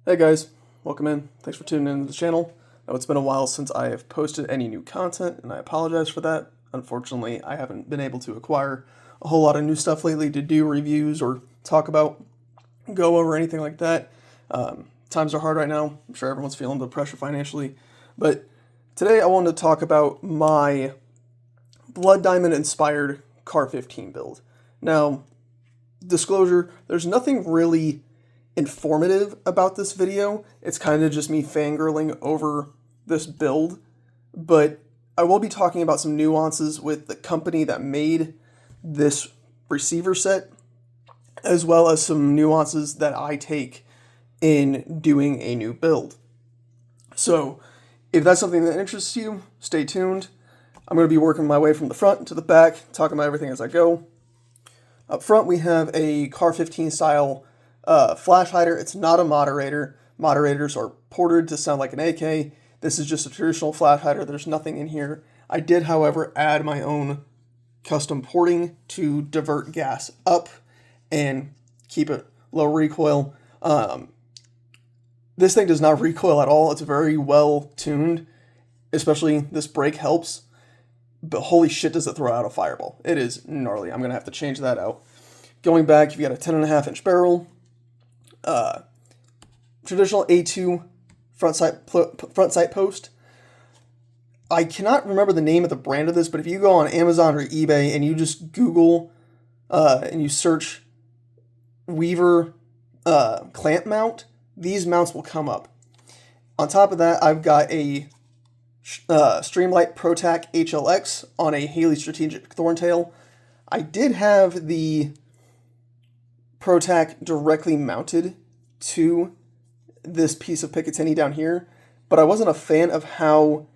Hey guys, welcome in. Thanks for tuning into the channel. Now it's been a while since I have posted any new content, and I apologize for that. Unfortunately, I haven't been able to acquire a whole lot of new stuff lately to do reviews or talk about, go over anything like that. Times are hard right now. I'm sure everyone's feeling the pressure financially. But today I wanted to talk about my Blood Diamond inspired Car-15 build. Now, disclosure, there's nothing really informative about this video. It's kind of just me fangirling over this build, but I will be talking about some nuances with the company that made this receiver set, as well as some nuances that I take in doing a new build. So if that's something that interests you, stay tuned. I'm going to be working my way from the front to the back, talking about everything as I go. Up front, we have a Car-15 style flash hider. It's not a moderator. Moderators are ported to sound like an AK. This is just a traditional flash hider. There's nothing in here. I did, however, add my own custom porting to divert gas up and keep it low recoil. This thing does not recoil at all. It's very well tuned, especially this brake helps. But holy shit, does it throw out a fireball. It is gnarly. I'm going to have to change that out. Going back, you've got a 10.5-inch barrel. Traditional A2 front sight post. I cannot remember the name of the brand of this, but if you go on Amazon or eBay and you just Google and you search Weaver clamp mount, these mounts will come up. On top of that, I've got a Streamlight ProTac HLX on a Haley Strategic Thorntail. I did have the ProTac directly mounted to this piece of Picatinny down here, but I wasn't a fan of how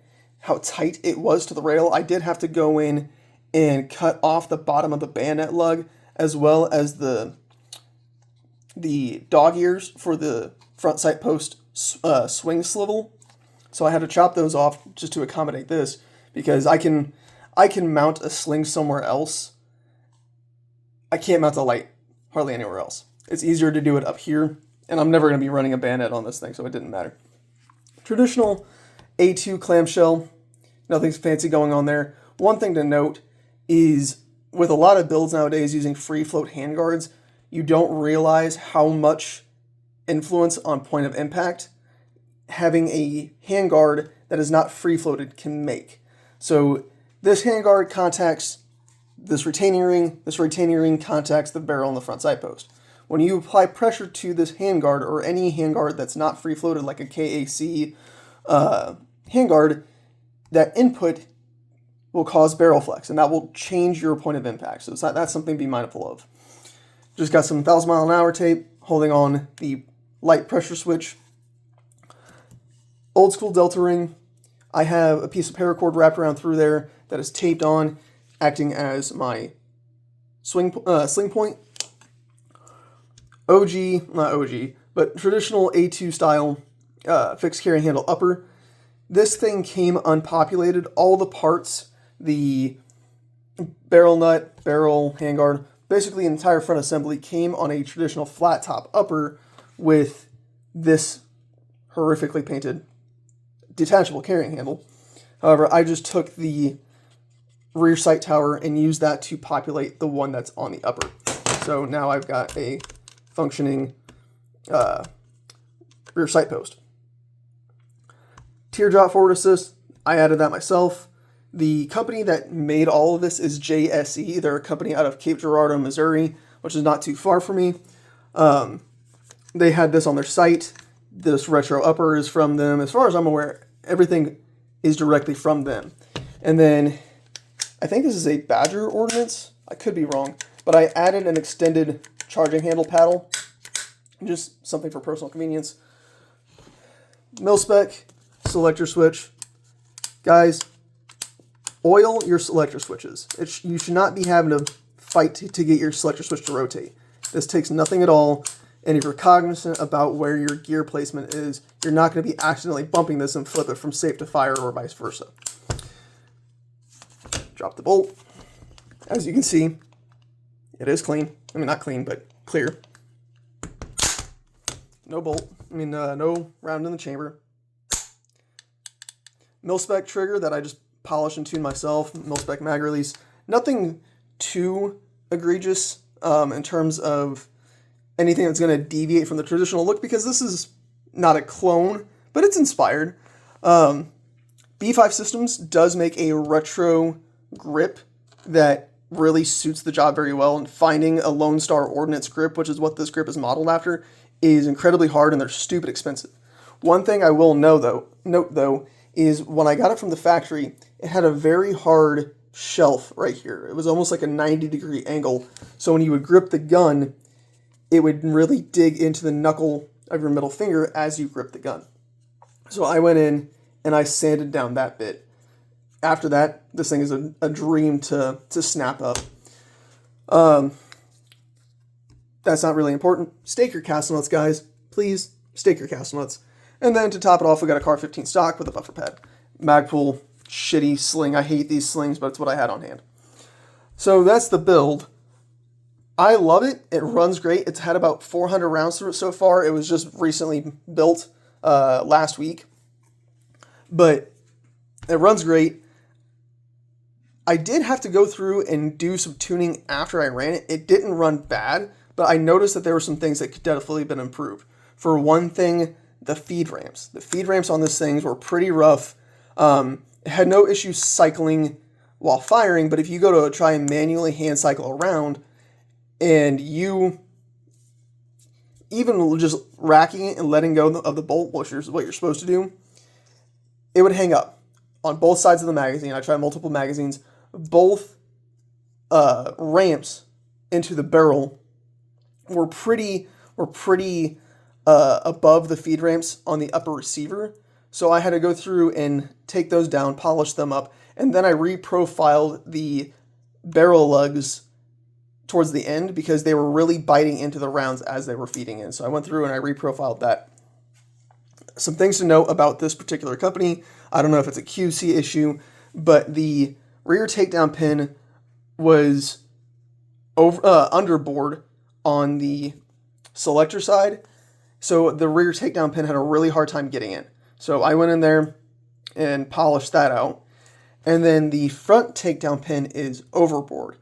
tight it was to the rail. I did have to go in and cut off the bottom of the bayonet lug, as well as the dog ears for the front sight post swing swivel. So I had to chop those off just to accommodate this, because I can mount a sling somewhere else. I can't mount a light hardly anywhere else. It's easier to do it up here, and I'm never going to be running a bayonet on this thing, so it didn't matter. Traditional A2 clamshell, nothing fancy going on there. One thing to note is, with a lot of builds nowadays using free float handguards, you don't realize how much influence on point of impact having a handguard that is not free floated can make. So this handguard contacts this retaining ring contacts the barrel on the front sight post. When you apply pressure to this handguard, or any handguard that's not free floated like a KAC handguard, that input will cause barrel flex, and that will change your point of impact. So that's something to be mindful of. Just got some 1,000-mile-an-hour tape holding on the light pressure switch. Old school Delta ring. I have a piece of paracord wrapped around through there that is taped on, acting as my sling point. Not OG, but traditional A2 style fixed carry handle upper. This thing came unpopulated. All the parts, the barrel nut, barrel, handguard, basically the entire front assembly came on a traditional flat top upper with this horrifically painted detachable carrying handle. However, I just took the rear sight tower and used that to populate the one that's on the upper. So now I've got a functioning rear sight post. Teardrop forward assist, I added that myself. The company that made all of this is JSE. They're a company out of Cape Girardeau, Missouri, which is not too far from me. They had this on their site. This retro upper is from them. As far as I'm aware, everything is directly from them. And then I think this is a Badger ordnance. I could be wrong, but I added an extended charging handle paddle, just something for personal convenience. Mil-spec selector switch. Guys, oil your selector switches. You should not be having to fight to get your selector switch to rotate. This takes nothing at all. And if you're cognizant about where your gear placement is, you're not going to be accidentally bumping this and flip it from safe to fire or vice versa. Drop the bolt. As you can see, it is clean. I mean, not clean, but clear. no bolt. No round in the chamber. Mil-spec trigger that I just polished and tuned myself. Mil-spec mag release. Nothing too egregious in terms of anything that's going to deviate from the traditional look, because this is not a clone, but it's inspired. B5 Systems does make a retro grip that really suits the job very well, and finding a Lone Star Ordnance grip, which is what this grip is modeled after, is incredibly hard, and they're stupid expensive. One thing I will note though is when I got it from the factory, it had a very hard shelf right here. It was almost like a 90-degree angle, so when you would grip the gun, it would really dig into the knuckle of your middle finger as you grip the gun. So I went in and I sanded down that bit. After that, this thing is a dream to snap up. That's not really important. Stake your castle nuts, guys. Please, stake your castle nuts. And then to top it off, we got a Car-15 stock with a buffer pad. Magpul, shitty sling. I hate these slings, but it's what I had on hand. So that's the build. I love it. It runs great. It's had about 400 rounds through it so far. It was just recently built last week. But it runs great. I did have to go through and do some tuning after I ran it. It didn't run bad, but I noticed that there were some things that could definitely have been improved. For one thing, the feed ramps. The feed ramps on this thing were pretty rough. It had no issue cycling while firing, but if you go to try and manually hand cycle around, and you even just racking it and letting go of the bolt, which is what you're supposed to do, it would hang up on both sides of the magazine. I tried multiple magazines. Both ramps into the barrel were pretty above the feed ramps on the upper receiver. So I had to go through and take those down, polish them up, and then I reprofiled the barrel lugs towards the end because they were really biting into the rounds as they were feeding in. So I went through and I reprofiled that. Some things to note about this particular company. I don't know if it's a QC issue, but the rear takedown pin was underboard on the selector side. So the rear takedown pin had a really hard time getting in. So I went in there and polished that out. And then the front takedown pin is overboard.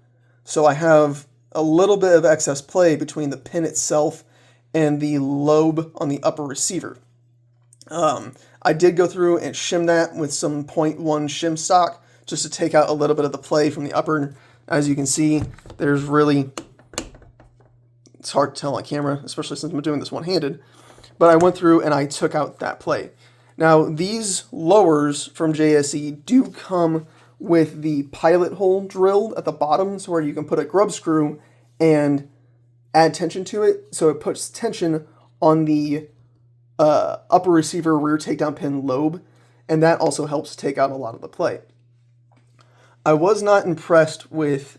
So I have a little bit of excess play between the pin itself and the lobe on the upper receiver. I did go through and shim that with some 0.1 shim stock just to take out a little bit of the play from the upper. As you can see, there's really, it's hard to tell on camera, especially since I'm doing this one-handed, but I went through and I took out that play. Now, these lowers from JSE do come with the pilot hole drilled at the bottom, so where you can put a grub screw and add tension to it, so it puts tension on the upper receiver rear takedown pin lobe, and that also helps take out a lot of the play. I was not impressed with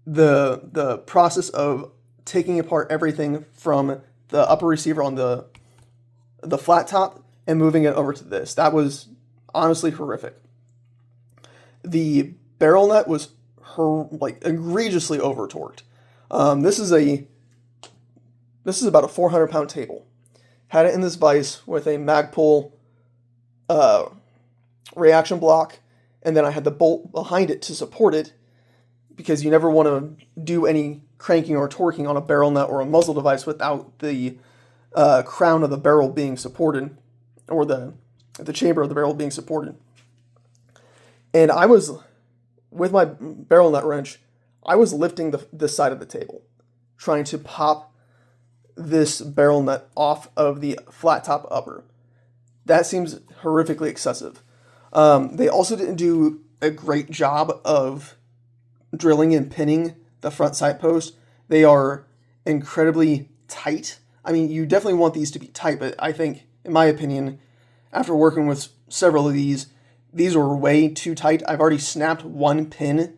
the process of taking apart everything from the upper receiver on the flat top and moving it over to this. That was honestly horrific. The barrel nut was egregiously over torqued. This is about a 400-pound table. Had it in this vise with a Magpul reaction block, and then I had the bolt behind it to support it, because you never want to do any cranking or torquing on a barrel nut or a muzzle device without the crown of the barrel being supported, or the chamber of the barrel being supported. And I was, with my barrel nut wrench, I was lifting this side of the table, trying to pop this barrel nut off of the flat top upper. That seems horrifically excessive. They also didn't do a great job of drilling and pinning the front sight post. They are incredibly tight. I mean, you definitely want these to be tight, but I think, in my opinion, after working with several of these were way too tight. I've already snapped one pin,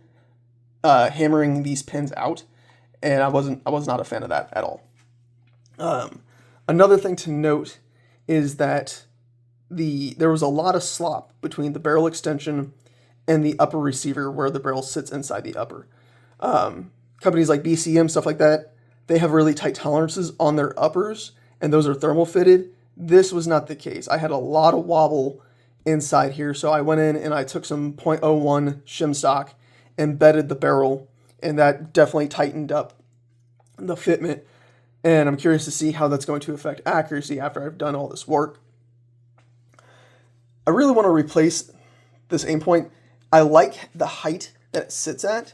hammering these pins out, and I was not a fan of that at all. Another thing to note is that there was a lot of slop between the barrel extension and the upper receiver where the barrel sits inside the upper. Companies like BCM, stuff like that, they have really tight tolerances on their uppers, and those are thermal fitted. This was not the case. I had a lot of wobble inside here, so I went in and I took some .01 shim stock, embedded the barrel, and that definitely tightened up the fitment. And I'm curious to see how that's going to affect accuracy after I've done all this work. I really want to replace this aim point. I like the height that it sits at.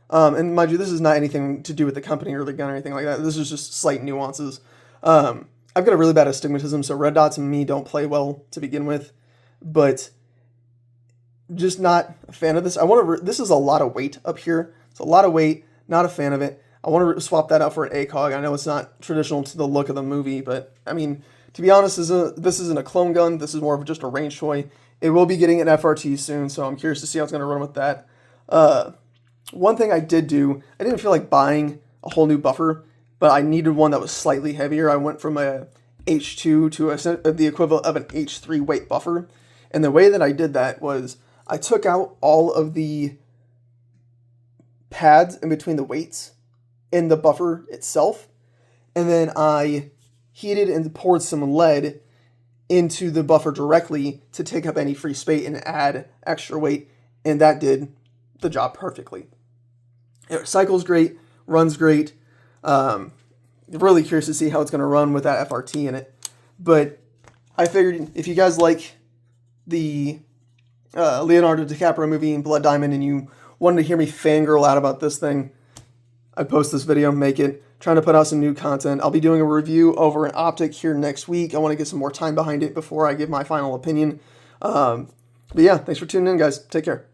And mind you, this is not anything to do with the company or the gun or anything like that. This is just slight nuances. I've got a really bad astigmatism, so red dots and me don't play well to begin with. But just not a fan of this. This is a lot of weight up here. It's a lot of weight. Not a fan of it. I want to swap that out for an ACOG. I know it's not traditional to the look of the movie, but I mean, to be honest, this isn't a clone gun. This is more of just a range toy. It will be getting an FRT soon, so I'm curious to see how it's going to run with that. One thing I did do, I didn't feel like buying a whole new buffer, but I needed one that was slightly heavier. I went from a H2 to the equivalent of an H3 weight buffer. And the way that I did that was I took out all of the pads in between the weights in the buffer itself, and then I heated and poured some lead into the buffer directly to take up any free space and add extra weight, and that did the job perfectly. It cycles great, runs great. Really curious to see how it's going to run with that FRT in it. But I figured if you guys like the Leonardo DiCaprio movie Blood Diamond and you wanted to hear me fangirl out about this thing, I'd post this video, make it, trying to put out some new content. I'll be doing a review over an optic here next week. I want to get some more time behind it before I give my final opinion. But yeah, thanks for tuning in, guys. Take care.